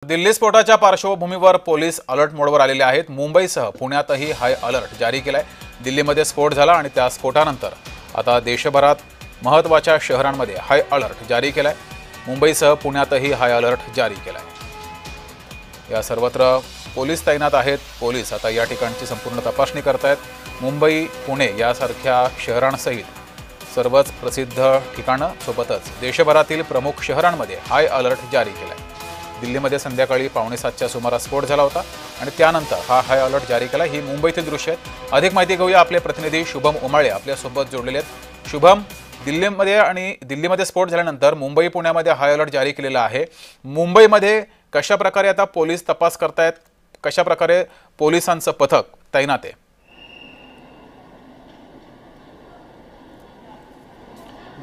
दिल्ली स्फोटाच्या पार्श्वभूमीवर police alert मोडवर आलेले आहेत। मुंबईसह पुण्यातही हाय अलर्ट जारी केलाय। दिल्लीमध्ये स्फोट झाला आणि त्या स्फोटानंतर आता देशभरात महत्त्वाच्या शहरांमध्ये हाय अलर्ट जारी केलाय। मुंबईसह पुण्यातही हाय अलर्ट जारी केलाय। या सर्वत्र पोलीस तैनात आहेत। पोलीस आता या ठिकाणची संपूर्ण तपासणी करतायत। मुंबई, पुणे यासारख्या शहरांसहित सर्वच प्रसिद्ध ठिकाणं सोबतच देशभरातील प्रमुख शहरांमध्ये हाय अलर्ट जारी केलाय। दिल्लीमध्ये संध्याकाळी 6:45च्या सुमारास स्फोट झाला होता आणि त्यानंतर हा हाय अलर्ट जारी केला। ही मुंबईतील दृश्य आहेत। अधिक माहिती घेऊया, आपले प्रतिनिधी शुभम उमाळे आपल्या सोबत जोडलेले आहेत। शुभम, दिल्लीमध्ये स्फोट झाल्यानंतर मुंबई, पुण्यामध्ये हाय अलर्ट जारी केलेला आहे। मुंबईमध्ये कशा प्रकारे आता पोलीस तपास करतायत, कशा प्रकारे पोलिसांचं पथक तैनात आहे?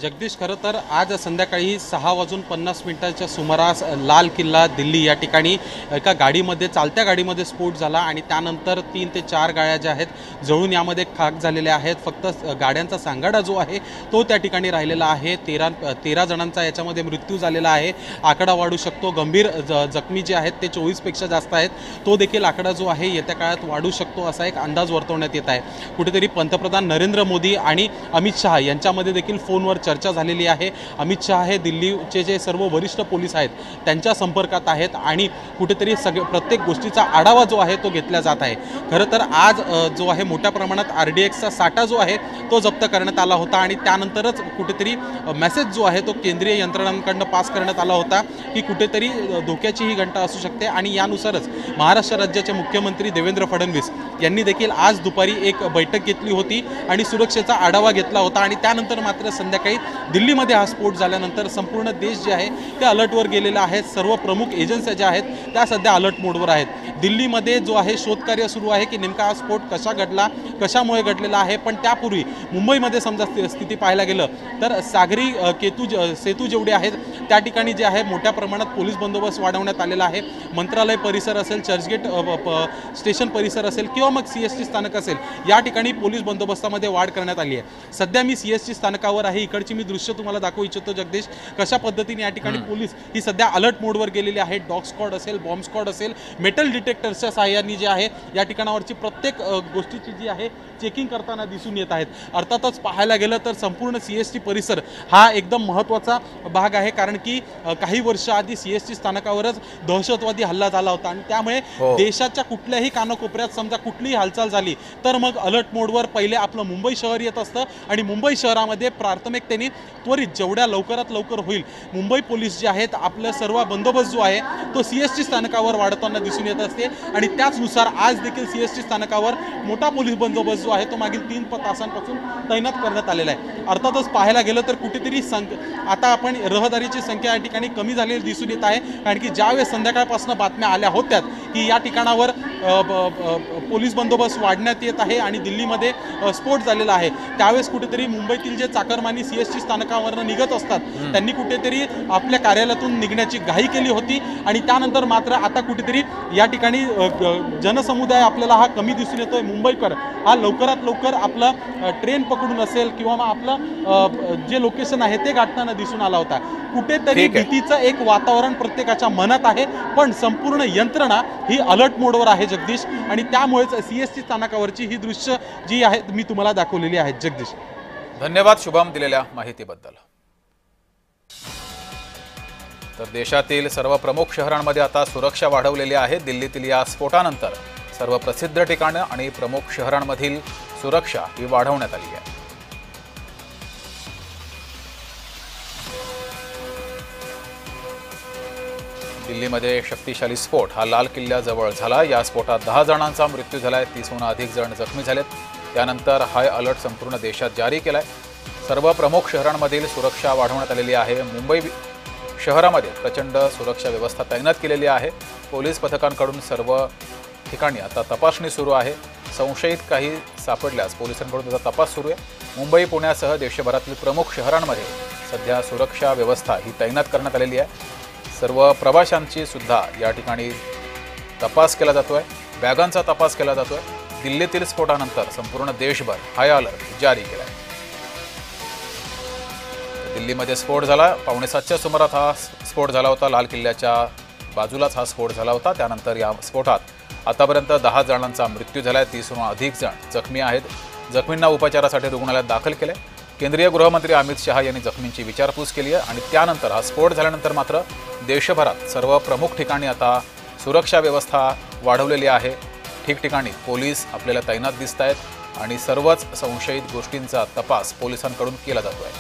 जगदीश, खरं तर आज संध्याकाळी 6:50 सुमारास लाल किल्ला दिल्ली या ठिकाणी एका गाडीमध्ये, चालत्या गाडीमध्ये स्फोट झाला आणि त्यानंतर 3 ते 4 गाड्या ज्या आहेत जळून यामध्ये खाक झालेल्या आहेत। फक्त गाड्यांचा सांगाडा जो आहे तो त्या ठिकाणी राहिलेला आहे। 13 जणांचा याच्यामध्ये मृत्यू झालेला आहे। आकडा वाढू शकतो। गंभीर जखमी जे आहेत ते 24पेक्षा जास्त आहेत। तो देखील आकडा जो आहे येत्या काळात वाढू शकतो असा एक अंदाज वर्तवण्यात येत आहे। कुठेतरी पंतप्रधान नरेंद्र मोदी आणि अमित शहा यांच्यामध्ये देखील फोनवर चर्चा झालेली आहे। अमित शहा हे दिल्लीचे जे सर्व वरिष्ठ पोलीस आहेत त्यांच्या संपर्कात आहेत आणि कुठेतरी प्रत्येक गोष्टीचा आढावा जो आहे तो घेतला जात आहे। खरं तर आज जो आहे मोठ्या प्रमाणात RDXचा साठा जो आहे तो जप्त करण्यात आला होता आणि त्यानंतरच कुठेतरी मेसेज जो आहे तो केंद्रीय यंत्रणांकडून पास करण्यात आला होता की कुठेतरी धोक्याची ही घंटा असू शकते आणि यानुसारच महाराष्ट्र राज्याचे मुख्यमंत्री देवेंद्र फडणवीस यांनी देखील आज दुपारी एक बैठक घेतली होती आणि सुरक्षेचा आढावा घेतला होता आणि त्यानंतर मात्र संध्याकाळी दिल्लीमध्ये हा स्फोट झाल्यानंतर संपूर्ण देश जे आहे ते अलर्टवर गेलेला आहे। सर्व प्रमुख एजन्सी ज्या आहेत त्या सध्या अलर्ट मोडवर आहेत। दिल्लीमध्ये जो आहे शोधकार्य सुरू आहे की नेमका हा स्फोट कसा घडला, कशामुळे घडलेला आहे। पण त्यापूर्वी मुंबईमध्ये समजा स्थिती पाहायला गेलं तर सागरी सेतू जेवढे आहेत त्या ठिकाणी जे आहे मोठ्या प्रमाणात पोलीस बंदोबस्त वाढवण्यात आलेला आहे। मंत्रालय परिसर असेल, चर्चगेट स्टेशन परिसर असेल किंवा मग CST स्थानक असेल, या ठिकाणी पोलीस बंदोबस्तामध्ये वाढ करण्यात आली आहे। सध्या मी CST स्थानकावर आहे। इकडची मी दृश्य तुम्हाला दाखवू इच्छितो जगदीश, कशा पद्धतीने या ठिकाणी पोलीस ही सध्या अलर्ट मोडवर गेलेली आहे। डॉग स्क्वॉड असेल, बॉम्ब स्क्वॉड असेल, मेटल डिटेक्टरच्या सहाय्याने जे आहे या ठिकाणावरची प्रत्येक गोष्टीची जी आहे चेकिंग करताना दिसून येत आहेत। अर्थातच पाहायला गेलं तर संपूर्ण CST परिसर हा एकदम महत्त्वाचा भाग आहे, कारण की काही वर्ष आधी CST स्थानकावरच दहशतवादी हल्ला झाला होता आणि त्यामुळे देशाच्या कुठल्याही कानाकोपऱ्यात समजा कुठलीही हालचाल झाली तर मग अलर्ट मोडवर पहिले आपलं मुंबई शहर येत असतं आणि मुंबई शहरामध्ये प्राथमिकतेने त्वरित जेवढ्या लवकरात लवकर होईल मुंबई पोलीस जे आहेत आपलं सर्व बंदोबस्त जो आहे तो CST स्थानकावर वाढताना दिसून येत असते आणि त्याचनुसार आज देखील CST स्थानकावर मोठा पोलीस बंदोबस्त जो आहे तो मागील 3 तासांपासून तैनात करण्यात आलेला आहे। अर्थातच पाहायला गेलं तर कुठेतरी आता आपण रहदारीची संख्या या ठिकाणी कमी झालेली दिसून येत आहे, कारण की ज्यावेळेस संध्याकाळपासून बातम्या आल्या होत्या की या ठिकाणावर पोलीस बंदोबस्त वाढण्यात येत आहे आणि दिल्लीमध्ये स्फोट झालेला आहे, त्यावेळेस कुठेतरी मुंबईतील जे चाकरमानी CST स्थानकावरनं निघत असतात त्यांनी कुठेतरी आपल्या कार्यालयातून निघण्याची घाई केली होती आणि त्यानंतर मात्र आता कुठेतरी या ठिकाणी जनसमुदाय आपल्याला हा कमी दिसून येतोय। मुंबईकर हा लवकरात लवकर आपला ट्रेन पकडून असेल किंवा मग आपलं जे लोकेशन आहे ते गाठताना दिसून आला होता। कुठेतरी भीतीचं एक वातावरण प्रत्येकाच्या मनात आहे, पण संपूर्ण यंत्रणा ही अलर्ट मोडवर आहे जगदीश आणि त्यामुळेच CST स्थानकावरची ही दृश्य जी आहेत मी तुम्हाला दाखवलेली आहेत। जगदीश, धन्यवाद शुभम दिलेल्या माहितीबद्दल। तर देशातील सर्व प्रमुख शहरांमध्ये आता सुरक्षा वाढवलेली आहे। दिल्लीतील या स्फोटानंतर सर्व प्रसिद्ध ठिकाणं आणि प्रमुख शहरांमधील सुरक्षा ही वाढवण्यात आली आहे। दिल्लीमध्ये शक्तिशाली स्फोट हा लाल किल्ल्याजवळ झाला। या स्फोटात 10 जणांचा मृत्यू झालाय, 30हून अधिक जण जखमी झालेत। त्यानंतर हाय अलर्ट संपूर्ण देशात जारी केलाय। सर्व प्रमुख शहरांमधील सुरक्षा वाढवण्यात आलेली आहे। मुंबई शहरामध्ये प्रचंड सुरक्षा व्यवस्था तैनात केलेली आहे। पोलीस पथकांकडून सर्व ठिकाणी आता तपासणी सुरू आहे। संशयित काही सापडल्यास पोलिसांकडून त्याचा तपास सुरू आहे। मुंबई, पुण्यासह देशभरातील प्रमुख शहरांमध्ये सध्या सुरक्षा व्यवस्था ही तैनात करण्यात आलेली आहे। सर्व प्रवाशांची सुद्धा या ठिकाणी तपास केला जातोय, बॅगांचा तपास केला जातोय। दिल्लीतील स्फोटानंतर संपूर्ण देशभर हाय अलर्ट जारी केला आहे। दिल्लीमध्ये स्फोट झाला, 6:45च्या सुमारास हा स्फोट झाला होता लाल किल्ल्याच्या बाजूलाच हा स्फोट झाला होता। त्यानंतर या स्फोटात आतापर्यंत 10 जणांचा मृत्यू झालाय, 30हून अधिक जण जखमी आहेत। जखमींना उपचारासाठी रुग्णालयात दाखल केले। केंद्रीय गृहमंत्री अमित शहा यांनी जखमींची विचारपूस केली आहे आणि त्यानंतर हा स्फोट झाल्यानंतर मात्र देशभरात सर्व प्रमुख ठिकाणी आता सुरक्षा व्यवस्था वाढवलेली आहे। ठिकठिकाणी पोलीस आपल्याला तैनात दिसत आहेत आणि सर्वच संशयित गोष्टींचा तपास पोलिसांकडून केला जातो आहे।